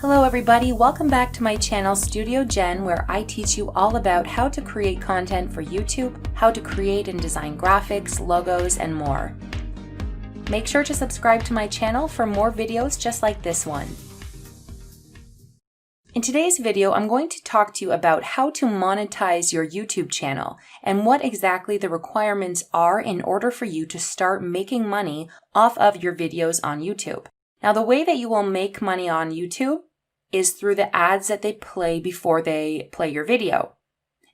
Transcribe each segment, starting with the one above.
Hello everybody, welcome back to my channel studiojen, where I teach you all about how to create content for YouTube, how to create and design graphics, logos, and more. Make sure to subscribe to my channel for more videos just like this one. In today's video, I'm going to talk to you about how to monetize your YouTube channel and what exactly the requirements are in order for you to start making money off of your videos on YouTube. Now, the way that you will make money on YouTube is through the ads that they play before they play your video.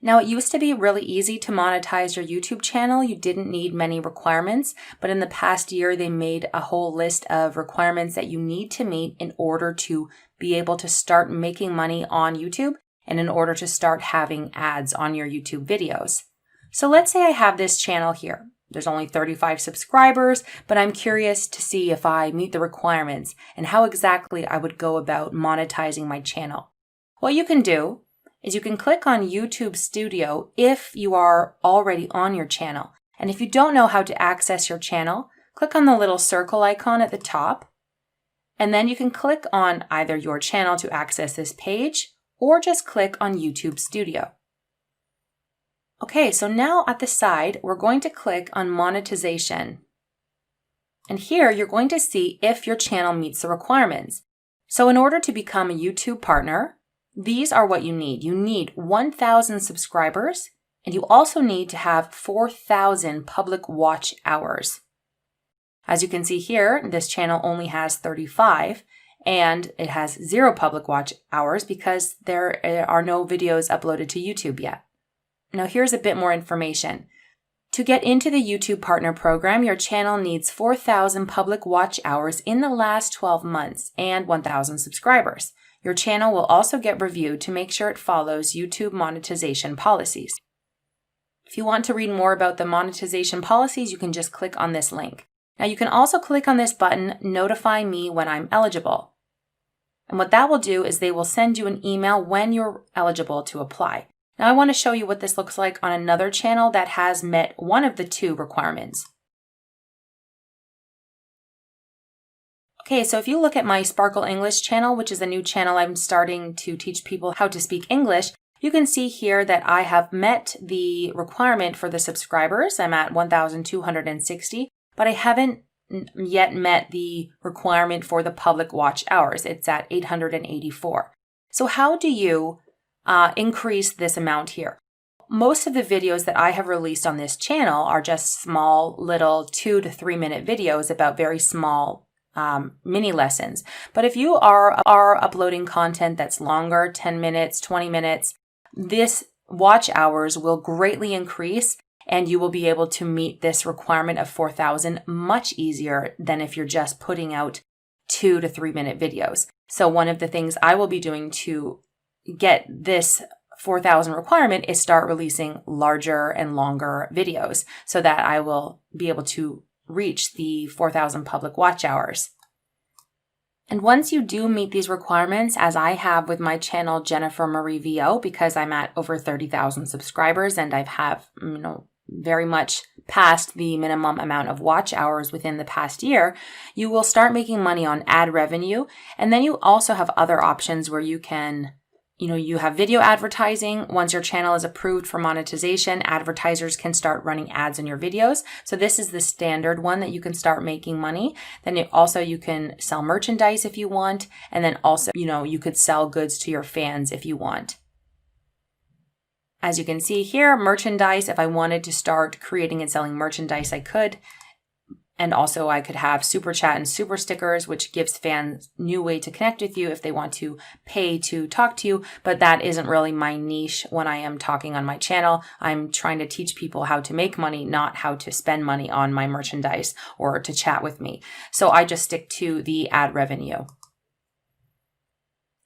Now, it used to be really easy to monetize your YouTube channel. You didn't need many requirements, but in the past year, they made a whole list of requirements that you need to meet in order to be able to start making money on YouTube and in order to start having ads on your YouTube videos. So let's say I have this channel here. There's only 35 subscribers, but I'm curious to see if I meet the requirements and how exactly I would go about monetizing my channel. What you can do is you can click on YouTube Studio if you are already on your channel. And if you don't know how to access your channel, click on the little circle icon at the top. And then you can click on either your channel to access this page or just click on YouTube Studio. Okay, so now at the side, we're going to click on Monetization. And here you're going to see if your channel meets the requirements. So in order to become a YouTube partner, these are what you need. You need 1,000 subscribers, and you also need to have 4,000 public watch hours. As you can see here, this channel only has 35, and it has 0 public watch hours because there are no videos uploaded to YouTube yet. Now here's a bit more information. To get into the YouTube Partner Program, your channel needs 4,000 public watch hours in the last 12 months and 1,000 subscribers. Your channel will also get reviewed to make sure it follows YouTube monetization policies. If you want to read more about the monetization policies, you can just click on this link. Now you can also click on this button, Notify Me when I'm eligible. And what that will do is they will send you an email when you're eligible to apply. Now I want to show you what this looks like on another channel that has met one of the 2 requirements. Okay, so if you look at my Sparkle English channel, which is a new channel I'm starting to teach people how to speak English, you can see here that I have met the requirement for the subscribers. I'm at 1,260, but I haven't yet met the requirement for the public watch hours. It's at 884. So how do you increase this amount here? Most of the videos that I have released on this channel are just small little 2 to 3 minute videos about very small mini lessons. But if you are uploading content that's longer, 10 minutes, 20 minutes, this watch hours will greatly increase and you will be able to meet this requirement of 4,000 much easier than if you're just putting out 2 to 3 minute videos. So one of the things I will be doing to get this 4,000 requirement is start releasing larger and longer videos so that I will be able to reach the 4,000 public watch hours. And once you do meet these requirements, as I have with my channel jennifermarievo, because I'm at over 30,000 subscribers and I have, very much past the minimum amount of watch hours within the past year, you will start making money on ad revenue. And then you also have other options where you can you have video advertising. Once your channel is approved for monetization, advertisers can start running ads in your videos. So this is the standard one that you can start making money. Then you can sell merchandise if you want. And then also, you could sell goods to your fans if you want. As you can see here, merchandise, if I wanted to start creating and selling merchandise, I could. And also I could have super chat and super stickers, which gives fans a new way to connect with you if they want to pay to talk to you. But that isn't really my niche when I am talking on my channel. I'm trying to teach people how to make money, not how to spend money on my merchandise or to chat with me. So I just stick to the ad revenue.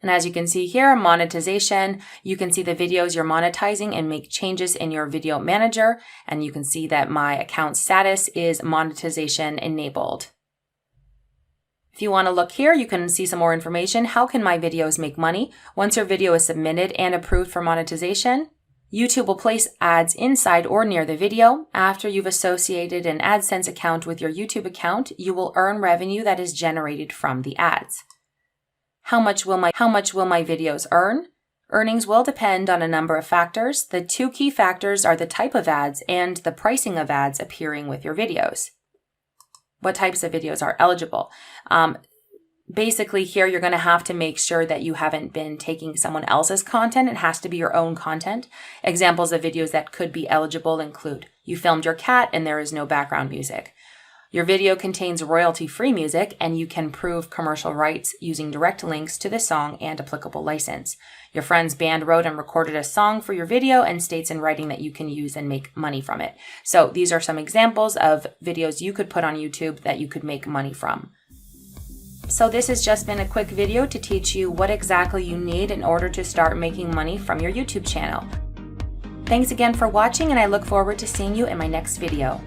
And as you can see here, monetization, you can see the videos you're monetizing and make changes in your video manager. And you can see that my account status is monetization enabled. If you want to look here, you can see some more information. How can my videos make money? Once your video is submitted and approved for monetization, YouTube will place ads inside or near the video. After you've associated an AdSense account with your YouTube account, you will earn revenue that is generated from the ads. How much will my videos earn? Earnings will depend on a number of factors. The two key factors are the type of ads and the pricing of ads appearing with your videos. What types of videos are eligible? Basically here, you're going to have to make sure that you haven't been taking someone else's content. It has to be your own content. Examples of videos that could be eligible include you filmed your cat and there is no background music. Your video contains royalty-free music and you can prove commercial rights using direct links to the song and applicable license. Your friend's band wrote and recorded a song for your video and states in writing that you can use and make money from it. So these are some examples of videos you could put on YouTube that you could make money from. So this has just been a quick video to teach you what exactly you need in order to start making money from your YouTube channel. Thanks again for watching, and I look forward to seeing you in my next video.